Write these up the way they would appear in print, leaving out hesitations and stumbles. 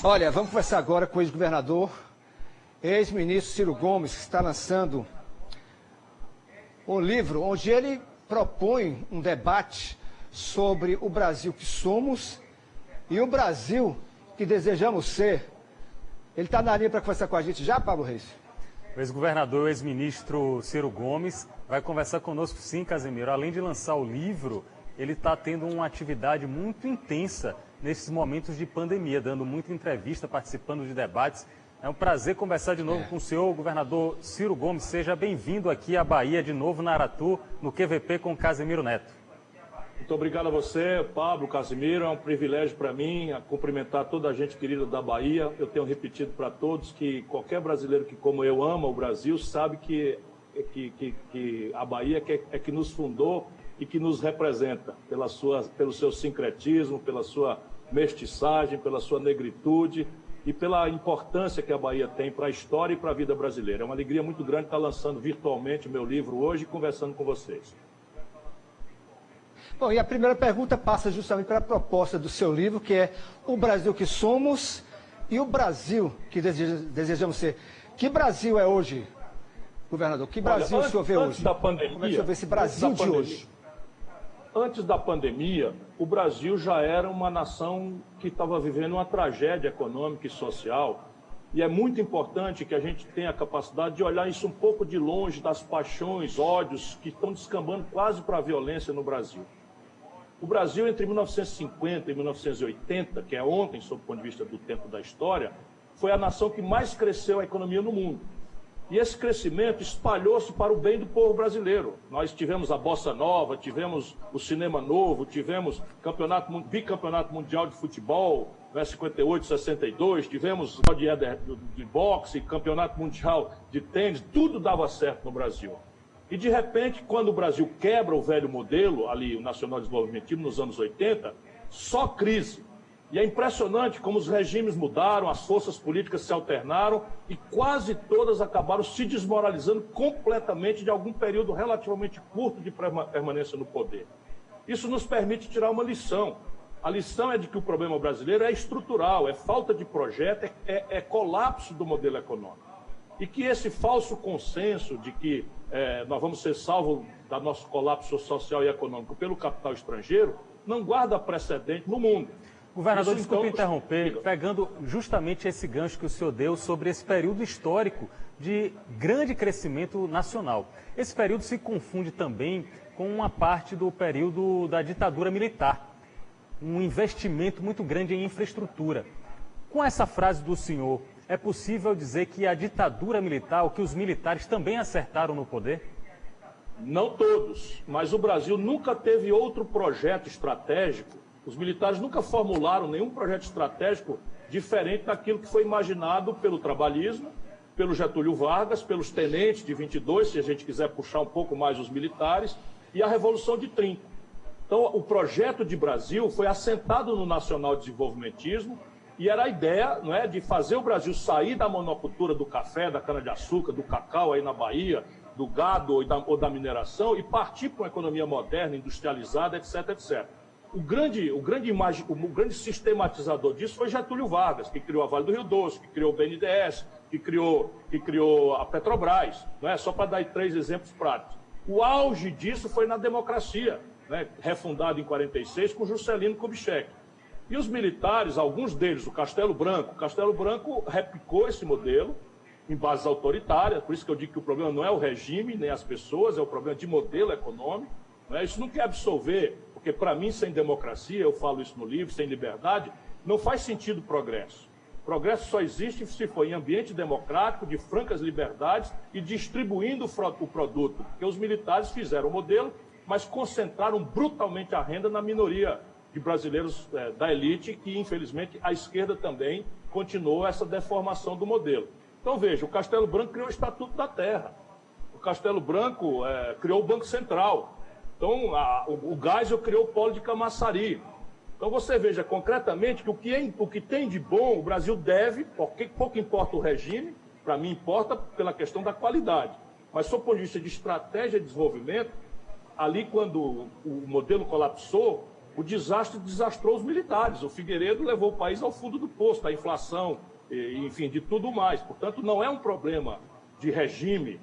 Olha, vamos conversar agora com o ex-governador, ex-ministro Ciro Gomes, que está lançando um livro onde ele propõe um debate sobre o Brasil que somos e o Brasil que desejamos ser. Ele está na linha para conversar com a gente já, Pablo Reis? O ex-governador, o ex-ministro Ciro Gomes vai conversar conosco sim, Casemiro. Além de lançar o livro, ele está tendo uma atividade muito intensa nesses momentos de pandemia, dando muita entrevista, participando de debates. É um prazer conversar de novo com o senhor, governador Ciro Gomes. Seja bem-vindo aqui à Bahia, de novo na Aratu, no QVP com Casemiro Neto. Muito obrigado a você, Pablo, Casemiro. É um privilégio para mim cumprimentar toda a gente querida da Bahia. Eu tenho repetido para todos que qualquer brasileiro que, como eu, ama o Brasil, sabe que a Bahia é que nos fundou e que nos representa pelo seu sincretismo, pela sua mestiçagem, pela sua negritude e pela importância que a Bahia tem para a história e para a vida brasileira. É uma alegria muito grande estar lançando virtualmente meu livro hoje e conversando com vocês. Bom, e a primeira pergunta passa justamente pela proposta do seu livro, que é o Brasil que somos e o Brasil que desejamos ser. Que Brasil é hoje, governador? Que Brasil o senhor vê hoje? Da pandemia, como é que o senhor vê esse Brasil de hoje? Antes da pandemia, o Brasil já era uma nação que estava vivendo uma tragédia econômica e social. E é muito importante que a gente tenha a capacidade de olhar isso um pouco de longe das paixões, ódios que estão descambando quase para a violência no Brasil. O Brasil, entre 1950 e 1980, que é ontem, sob o ponto de vista do tempo da história, foi a nação que mais cresceu a economia no mundo. E esse crescimento espalhou-se para o bem do povo brasileiro. Nós tivemos a Bossa Nova, tivemos o Cinema Novo, tivemos bicampeonato mundial de futebol, 58, 62, tivemos de boxe, campeonato mundial de tênis, tudo dava certo no Brasil. E, de repente, quando o Brasil quebra o velho modelo, ali, o nacional desenvolvimentismo, nos anos 80, só crise. E é impressionante como os regimes mudaram, as forças políticas se alternaram e quase todas acabaram se desmoralizando completamente de algum período relativamente curto de permanência no poder. Isso nos permite tirar uma lição. A lição é de que o problema brasileiro é estrutural, é falta de projeto, é colapso do modelo econômico. E que esse falso consenso de que nós vamos ser salvos do nosso colapso social e econômico pelo capital estrangeiro não guarda precedente no mundo. Governador, desculpe interromper, pegando justamente esse gancho que o senhor deu sobre esse período histórico de grande crescimento nacional. Esse período se confunde também com uma parte do período da ditadura militar, um investimento muito grande em infraestrutura. Com essa frase do senhor, é possível dizer que a ditadura militar, ou que os militares também acertaram no poder? Não todos, mas o Brasil nunca teve outro projeto estratégico. Os militares nunca formularam nenhum projeto estratégico diferente daquilo que foi imaginado pelo trabalhismo, pelo Getúlio Vargas, pelos tenentes de 22, se a gente quiser puxar um pouco mais os militares, e a Revolução de 30. Então, o projeto de Brasil foi assentado no nacional-desenvolvimentismo e era a ideia, não é, de fazer o Brasil sair da monocultura do café, da cana-de-açúcar, do cacau aí na Bahia, do gado ou da mineração e partir para uma economia moderna, industrializada, etc, etc. O grande sistematizador disso foi Getúlio Vargas, que criou a Vale do Rio Doce, que criou o BNDES, que criou a Petrobras, não é? Só para dar 3 exemplos práticos. O auge disso foi na democracia, né? Refundado em 46 com Juscelino Kubitschek. E os militares, alguns deles, o Castelo Branco replicou esse modelo em bases autoritárias, por isso que eu digo que o problema não é o regime, nem as pessoas, é o problema de modelo econômico. Não é? Isso não quer absolver, porque para mim, sem democracia, eu falo isso no livro, sem liberdade, não faz sentido progresso. Progresso só existe se for em ambiente democrático, de francas liberdades e distribuindo o produto, porque os militares fizeram o modelo, mas concentraram brutalmente a renda na minoria de brasileiros da elite, que infelizmente a esquerda também continuou essa deformação do modelo. Então veja, o Castelo Branco criou o Estatuto da Terra, o Castelo Branco criou o Banco Central, então o Geisel criou o Polo de Camaçari. Então você veja concretamente que o que tem de bom o Brasil deve, porque pouco importa o regime, para mim importa pela questão da qualidade, mas sob o ponto de vista de estratégia de desenvolvimento, ali quando o modelo colapsou, o desastre desastrou os militares. O Figueiredo levou o país ao fundo do poço, da inflação, enfim, de tudo mais. Portanto, não é um problema de regime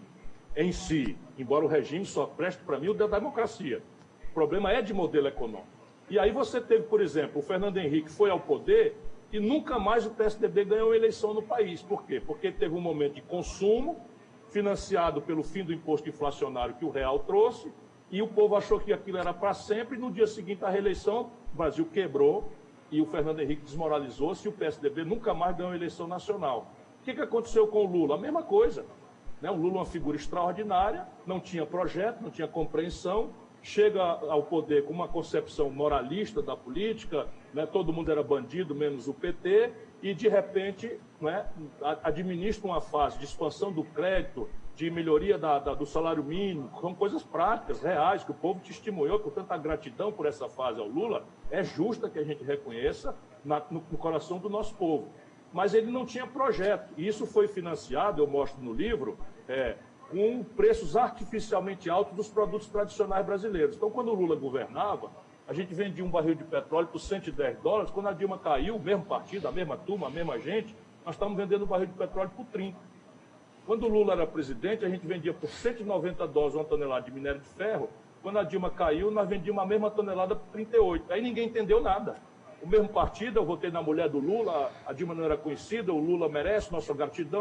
em si, embora o regime só preste para mim o da democracia. O problema é de modelo econômico. E aí você teve, por exemplo, o Fernando Henrique foi ao poder e nunca mais o PSDB ganhou eleição no país. Por quê? Porque teve um momento de consumo, financiado pelo fim do imposto inflacionário que o real trouxe, e o povo achou que aquilo era para sempre, e no dia seguinte à reeleição, o Brasil quebrou, e o Fernando Henrique desmoralizou-se, e o PSDB nunca mais ganhou eleição nacional. O que aconteceu com o Lula? A mesma coisa. O Lula é uma figura extraordinária, não tinha projeto, não tinha compreensão, chega ao poder com uma concepção moralista da política, todo mundo era bandido, menos o PT, e de repente administra uma fase de expansão do crédito, de melhoria do salário mínimo, são coisas práticas, reais, que o povo testemunhou. Portanto, a gratidão por essa fase ao Lula é justa que a gente reconheça no coração do nosso povo. Mas ele não tinha projeto, e isso foi financiado, eu mostro no livro, com preços artificialmente altos dos produtos tradicionais brasileiros. Então, quando o Lula governava, a gente vendia um barril de petróleo por $110, quando a Dilma caiu, o mesmo partido, a mesma turma, a mesma gente, nós estávamos vendendo um barril de petróleo por 30. Quando o Lula era presidente, a gente vendia por $190 uma tonelada de minério de ferro, quando a Dilma caiu, nós vendíamos a mesma tonelada por 38. Aí ninguém entendeu nada. O mesmo partido, eu votei na mulher do Lula, a Dilma não era conhecida, o Lula merece nossa gratidão.